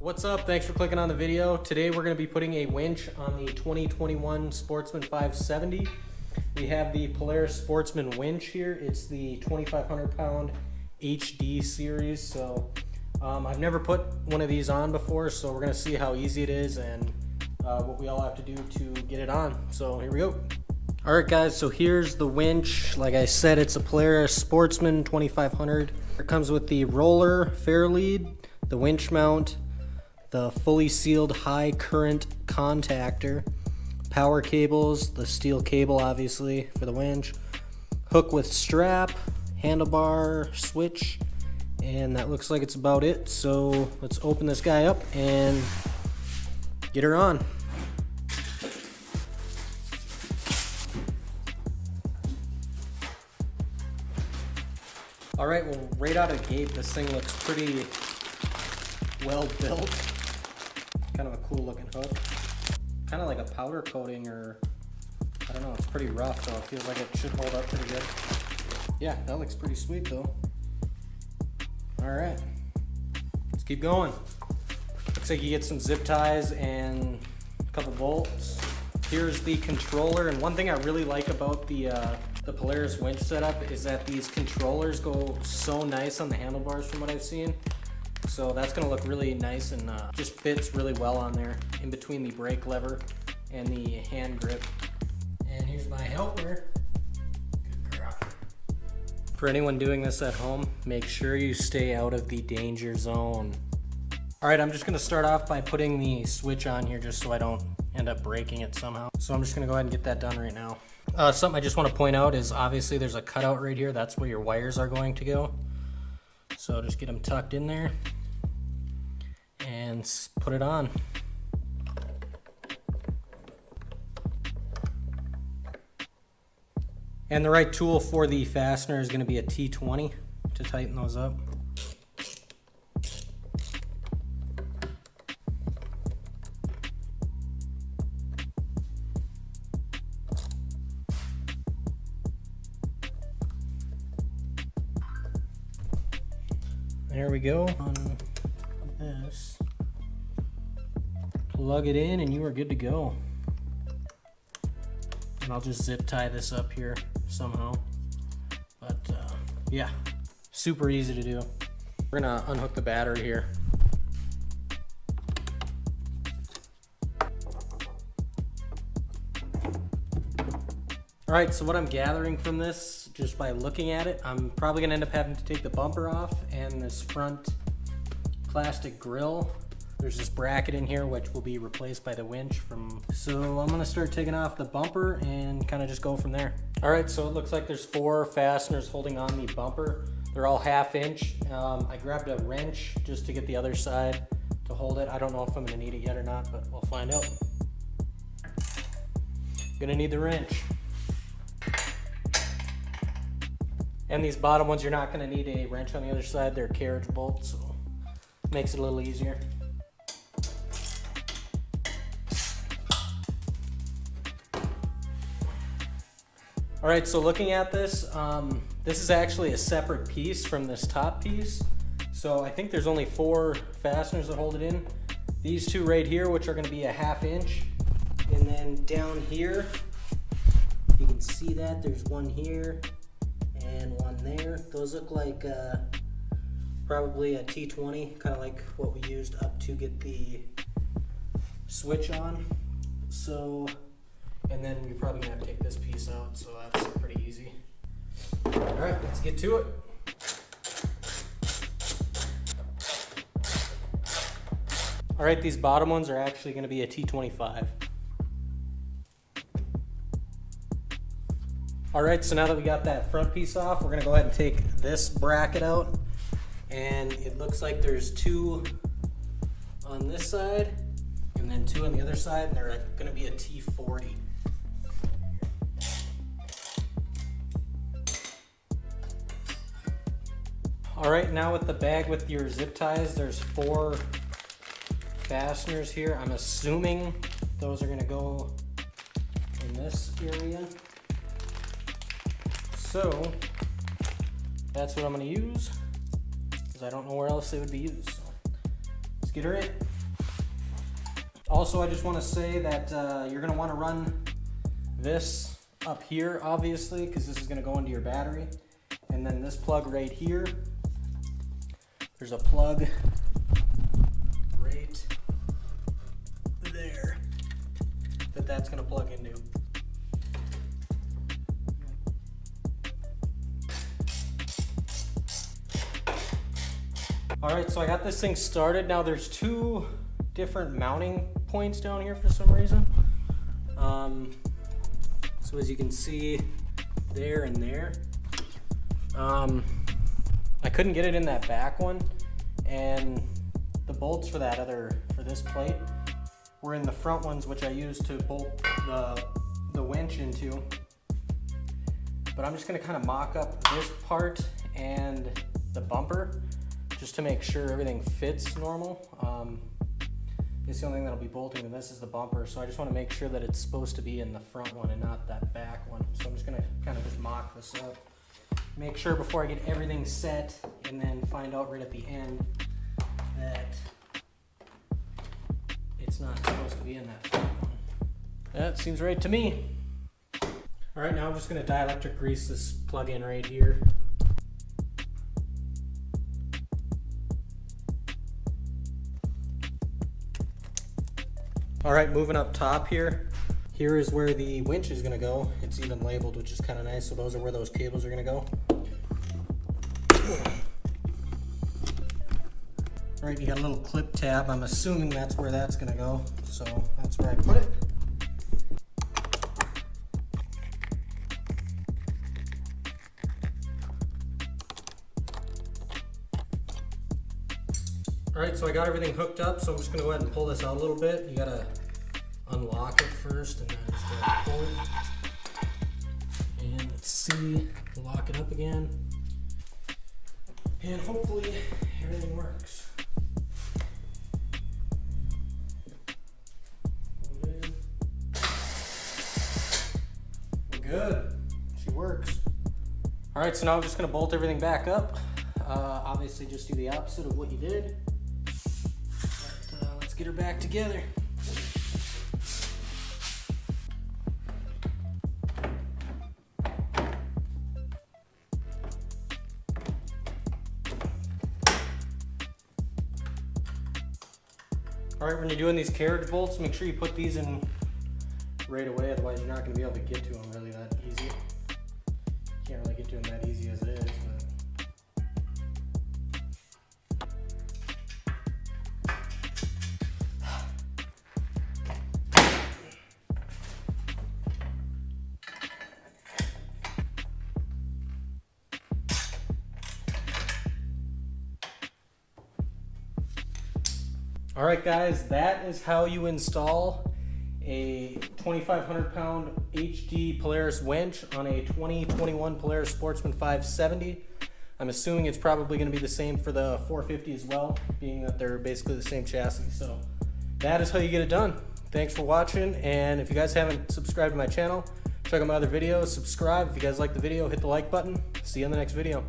What's up? Thanks for clicking on the video. Today we're going to be putting a winch on the 2021 Sportsman 570. We have the Polaris Sportsman winch here. It's the 2500 lb HD series. So I've never put one of these on before, so we're going to see how easy it is and what we all have to do to get it on. So here we go. Alright guys, so here's the winch. Like I said, it's a Polaris Sportsman 2500. It comes with the roller fair lead, the winch mount, the fully sealed high current contactor, power cables, the steel cable obviously for the winch, hook with strap, handlebar, switch, and that looks like it's about it. So let's open this guy up and get her on. All right, well, right out of the gate, this thing looks pretty well built. Kind of a cool looking hook. Kind of like a powder coating, or I don't know, it's pretty rough, so it feels like it should hold up pretty good. Yeah, that looks pretty sweet though. All right, let's keep going. Looks like you get some zip ties and a couple bolts. Here's the controller, and one thing I really like about the Polaris winch setup is that these controllers go so nice on the handlebars from what I've seen. So that's gonna look really nice and just fits really well on there in between the brake lever and the hand grip. And here's my helper. Good girl. For anyone doing this at home, make sure you stay out of the danger zone. All right, I'm just gonna start off by putting the switch on here just so I don't end up breaking it somehow. So I'm just gonna go ahead and get that done right now. Something I just want to point out is obviously there's a cutout right here. That's where your wires are going to go. So just get them tucked in there and put it on. And the right tool for the fastener is going to be a T20 to tighten those up. There we go. On this, plug it in and you are good to go. And I'll just zip tie this up here somehow. But yeah, super easy to do. We're gonna unhook the battery here. All right, so what I'm gathering from this, just by looking at it, I'm probably gonna end up having to take the bumper off and this front plastic grill. There's this bracket in here which will be replaced by the winch from. So I'm gonna start taking off the bumper and kind of just go from there. All right, so it looks like there's 4 fasteners holding on the bumper. They're all 1/2 inch. I grabbed a wrench just to get the other side to hold it. I don't know if I'm gonna need it yet or not, but we'll find out. Gonna need the wrench. And these bottom ones, you're not going to need a wrench on the other side. They're carriage bolts, so it makes it a little easier. All right, so looking at this, this is actually a separate piece from this top piece. So I think there's only 4 fasteners that hold it in. These 2 right here, which are going to be a 1/2 inch. And then down here, you can see that there's one here and one there. Those look like probably a T20, kind of like what we used up to get the switch on. So, and then you're probably gonna have to take this piece out, so that's pretty easy. All right, let's get to it. All right, these bottom ones are actually gonna be a T25. All right, so now that we got that front piece off, we're gonna go ahead and take this bracket out. And it looks like there's 2 on this side and then 2 on the other side, and they're gonna be a T40. All right, now with the bag with your zip ties, there's 4 fasteners here. I'm assuming those are gonna go in this area. So that's what I'm going to use, because I don't know where else they would be used. So let's get her in. Also, I just want to say that you're going to want to run this up here, obviously, because this is going to go into your battery. And then this plug right here, there's a plug right there that's going to plug into. All right, so I got this thing started. Now there's two different mounting points down here for some reason. So as you can see, there and there. I couldn't get it in that back one, and the bolts for this plate were in the front ones, which I used to bolt the winch into. But I'm just gonna kind of mock up this part and the bumper just to make sure everything fits normal. It's the only thing that'll be bolting, and this is the bumper, so I just want to make sure that it's supposed to be in the front one and not that back one. So I'm just gonna kind of just mock this up. Make sure before I get everything set, and then find out right at the end that it's not supposed to be in that front one. That seems right to me. All right, now I'm just gonna dielectric grease this plug-in right here. All right, moving up top here. Here is where the winch is gonna go. It's even labeled, which is kind of nice. So those are where those cables are gonna go. All right, you got a little clip tab. I'm assuming that's where that's gonna go. So that's where I put it. All right, so I got everything hooked up, so I'm just gonna go ahead and pull this out a little bit. You gotta unlock it first and then just go ahead and pull it. And let's see, lock it up again. And hopefully everything works. We're good, she works. All right, so now I'm just gonna bolt everything back up. Obviously just do the opposite of what you did. But let's get her back together. All right, when you're doing these carriage bolts, make sure you put these in right away, otherwise you're not gonna be able to get to them really that easy. Can't really get to them that easy as it is, but. All right, guys, that is how you install a 2,500-pound HD Polaris winch on a 2021 Polaris Sportsman 570. I'm assuming it's probably going to be the same for the 450 as well, being that they're basically the same chassis. So that is how you get it done. Thanks for watching, and if you guys haven't subscribed to my channel, check out my other videos, subscribe. If you guys like the video, hit the like button. See you on the next video.